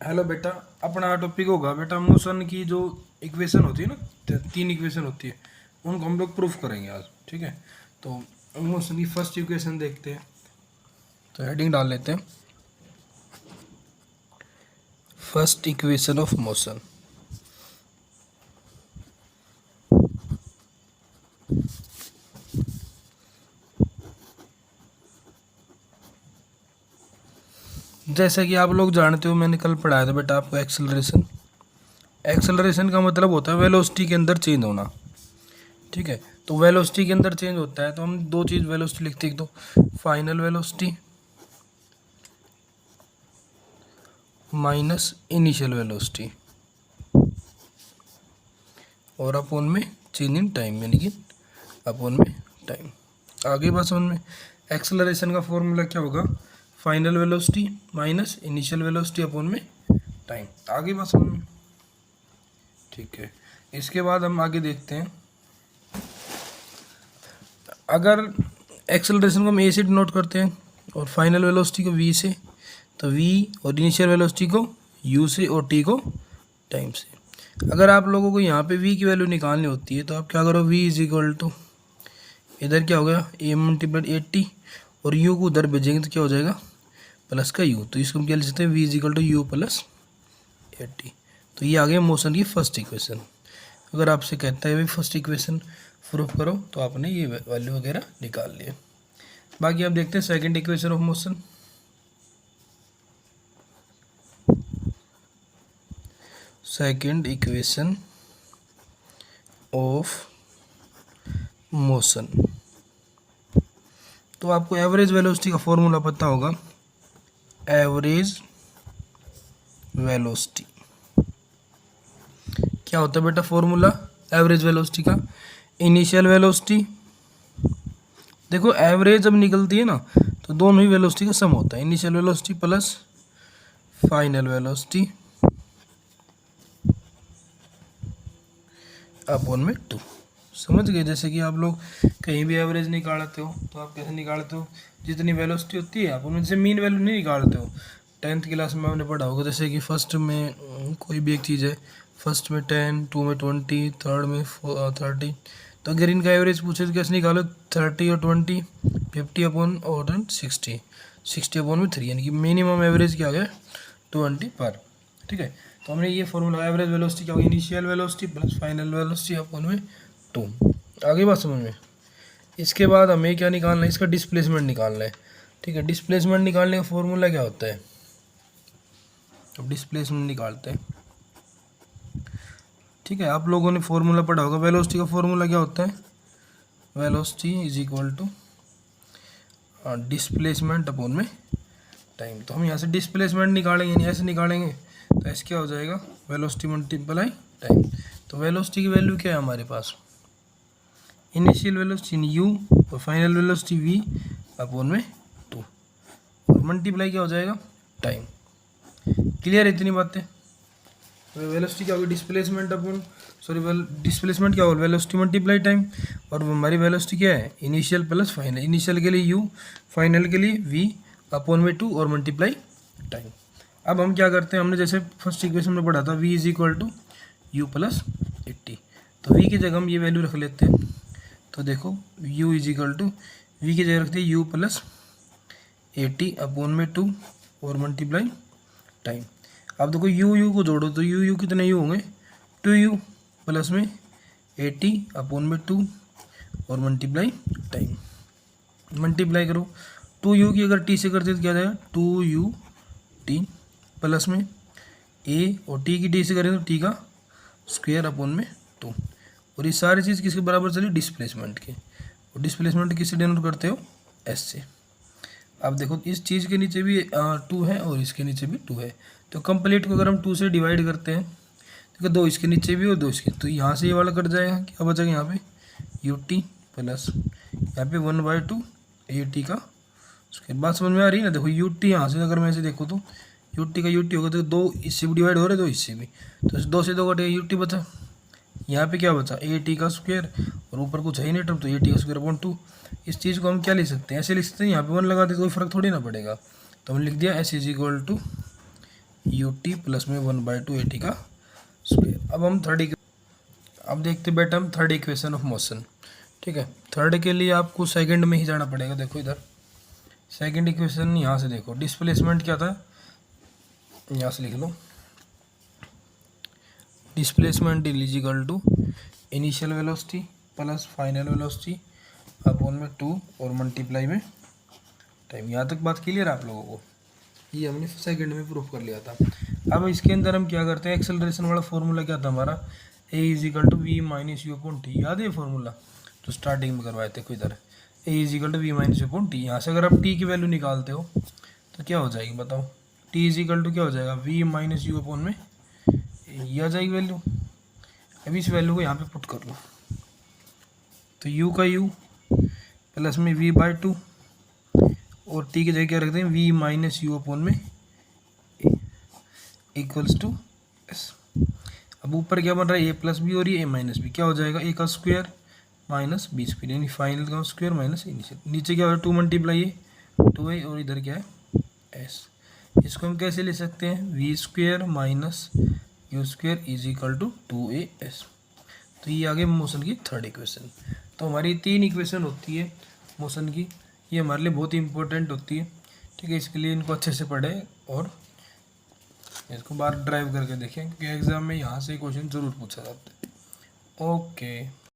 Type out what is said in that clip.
Hello बेटा। अपना topic होगा बेटा मोशन की जो इक्वेशन होती है ना, तीन इक्वेशन होती है, उनको हम लोग प्रूफ करेंगे आज। ठीक है, तो मोशन की फर्स्ट इक्वेशन देखते हैं। तो हेडिंग डाल लेते हैं, फर्स्ट इक्वेशन ऑफ मोशन। जैसा कि आप लोग जानते हो, मैंने कल पढ़ाया था बेटा आपको एक्सेलरेशन। एक्सेलरेशन का मतलब होता है वेलोसिटी के अंदर चेंज होना। ठीक है, तो वेलोसिटी के अंदर चेंज होता है तो हम दो चीज़ वेलोसिटी लिखते हैं, एक तो final velocity minus initial velocity और अपोन में चेंज इन टाइम, यानी कि अपोन में टाइम। आगे बात समझ में। एक्सेलरेशन का फॉर्मूला क्या होगा? Final velocity minus initial velocity upon में टाइम। आगे बात समझ में। ठीक है, इसके बाद हम आगे देखते हैं। अगर एक्सेलरेशन को हम ए से डिनोट करते हैं और फाइनल वेलोसिटी को वी से, तो वी और इनिशियल वेलोसिटी को यू से और टी को टाइम से। अगर आप लोगों को यहाँ पे वी की वैल्यू निकालनी होती है तो आप क्या करो, वी इज इक्वल टू, इधर क्या हो गया ए मल्टीप्लाइड 80 और यू को उधर भेजेंगे तो क्या हो जाएगा प्लस का यू, तो इसको हम क्या लिख सकते हैं, V is equal to U plus 80। तो ये आ गया मोशन की फर्स्ट इक्वेशन। अगर आपसे कहता है भाई फर्स्ट इक्वेशन प्रूफ करो तो आपने ये वैल्यू वगैरह निकाल लिए। बाकी आप देखते हैं second equation of motion. Second equation of motion, तो आपको एवरेज वेलोसिटी का फॉर्मूला पता होगा। एवरेज वेलोसिटी क्या होता है बेटा? फॉर्मूला एवरेज वेलोसिटी का, इनिशियल वेलोसिटी, देखो एवरेज जब निकलती है ना तो दोनों ही वेलोसिटी का सम होता है, initial velocity plus final velocity upon में 2। समझ गए? जैसे कि आप लोग कहीं भी एवरेज निकालते हो तो आप कैसे निकालते हो, जितनी वेलोसिटी होती है आप उनमें से मीन वैल्यू नहीं निकालते हो। 10th क्लास में आपने पढ़ा होगा, जैसे कि फर्स्ट में कोई भी एक चीज़ है, फर्स्ट में 10, 2 में 20, थर्ड में 30, तो अगर इनका एवरेज पूछे तो कैसे निकालो, 30 और 20, 50 अपॉन और 60, 60 अपॉन में 3, यानी कि मिनिमम एवरेज क्या आ गया 20 पर। ठीक है, तो हमने ये फॉर्मूला एवरेज वेलोसिटी क्या होगी, initial velocity plus final velocity upon में 2। आगे बात समझ में। इसके बाद हमें क्या निकालना है, इसका डिस्प्लेसमेंट निकालना है। ठीक है, डिस्प्लेसमेंट निकालने का फॉर्मूला क्या होता है? अब डिस्प्लेसमेंट निकालते हैं। ठीक है, आप लोगों ने फॉर्मूला पढ़ा होगा, वेलोसिटी का फॉर्मूला क्या होता है, velocity is equal to displacement upon में टाइम। तो हम यहाँ से डिस्प्लेसमेंट निकालेंगे, नहीं ऐसे निकालेंगे, तो ऐसे क्या हो जाएगा, वेलोसिटी मल्टीप्लाई टाइम। तो वेलोसिटी की वैल्यू क्या है हमारे पास, इनिशियल वेलोसिटी यू और फाइनल वेलोसिटी वी अपॉन में 2 और मल्टीप्लाई क्या हो जाएगा टाइम। क्लियर है इतनी बातें? वेलोसिटी क्या होगी, डिस्प्लेसमेंट अपॉन डिस्प्लेसमेंट क्या होगा, वेलोसिटी मल्टीप्लाई टाइम, और हमारी वेलोसिटी क्या है, इनिशियल प्लस फाइनल, इनिशियल के लिए यू, फाइनल के लिए वी अपॉन में 2 और मल्टीप्लाई टाइम। अब हम क्या करते हैं, हमने जैसे फर्स्ट इक्वेशन में पढ़ा था, v is equal to U plus 80, तो v की जगह हम ये वैल्यू रख लेते हैं। तो देखो u is equal to V की जगह रखते हैं यू प्लस 80 अपॉन में 2 और मल्टीप्लाई टाइम। अब देखो यू को जोड़ो तो यू कितने यू होंगे, 2u प्लस में 80 अपॉन में 2 और मल्टीप्लाई टाइम। मल्टीप्लाई करो, 2u की अगर t से करते तो क्या जाएगा, 2u t प्लस में a और t की t से करें तो t का स्क्वायर अपॉन में 2। और ये सारी चीज़ किसके बराबर चली, डिस्प्लेसमेंट के। और डिस्प्लेसमेंट किससे डिनोट करते हो, s से। अब देखो इस चीज़ के नीचे भी 2 है और इसके नीचे भी 2 है, तो कंप्लीट को अगर हम 2 से डिवाइड करते हैं तो 2 इसके नीचे भी और 2 इसके, तो यहाँ से ये वाला कट जाएगा, क्या बचेगा यहाँ पे u t प्लस यहाँ पे 1/2 a t का स्क्वायर। बात समझ में आ रही है ना? देखो u t यहाँ से अगर मैं ऐसे देखूँ तो u t का u t होगा तो 2 इससे भी डिवाइड हो रहे, 2 इससे भी, तो 2 से 2 कटे u t बचा। यहाँ पे क्या बचा, ए टी का स्क्वायर, और ऊपर कुछ है ही नहीं टर्म, तो ए टी का स्क्वायर अपॉन 2। इस चीज़ को हम क्या लिख सकते हैं, ऐसे लिख सकते हैं, यहाँ पे 1 लगा दे तो कोई फर्क थोड़ी ना पड़ेगा, तो हमने लिख दिया S is equal to U T plus में 1/2 ए टी का स्क्वायर। अब हम अब देखते बेटा हम थर्ड इक्वेशन ऑफ मोशन। ठीक है, थर्ड के लिए आपको सेकंड में ही जाना पड़ेगा। देखो इधर सेकंड इक्वेशन यहाँ से देखो, डिस्प्लेसमेंट क्या था, यहाँ से लिख लो, displacement is equal to initial velocity plus final velocity upon में 2 और मल्टीप्लाई में टाइम। यहाँ तक बात क्लियर आप लोगों को, ये हमने सेकंड में प्रूफ कर लिया था। अब इसके अंदर हम क्या करते हैं, एक्सेलरेशन वाला फॉर्मूला क्या था हमारा, a is equal to v minus u upon t. याद है फॉर्मूला तो स्टार्टिंग में करवाए थे, कोई इधर a is equal to v minus u upon t. यहाँ से अगर आप टी की वैल्यू निकालते हो तो क्या हो जाएगी बताओ, टी इज इक्वल टू क्या हो जाएगा, वी माइनस यू अपॉन में ये आ जाएगी वैल्यू। अभी इस वैल्यू को यहाँ पे पुट कर लो, तो u का u प्लस में v/2 और t की जगह क्या रखते हैं, v माइनस यू अपॉन में इक्वल्स टू एस। अब ऊपर क्या बन रहा है, ए प्लस बी और ये ए माइनस बी, क्या हो जाएगा, ए का स्क्वायर माइनस बी स्क्वायर, यानी फाइनल का स्क्वायर माइनस इनिशियल। नीचे क्या हो रहा है, 2 मल्टीप्लाई ए 2a और इधर क्या है एस। इसको हम कैसे ले सकते हैं, V square minus U square is equal to 2as। तो ये आगे मोशन की थर्ड इक्वेशन। तो हमारी 3 इक्वेशन होती है मोशन की, ये हमारे लिए बहुत ही इंपॉर्टेंट होती है। ठीक है, इसके लिए इनको अच्छे से पढ़ें और इसको बार ड्राइव करके देखें, क्योंकि एग्जाम में यहाँ से क्वेश्चन ज़रूर पूछा जाता है। ओके।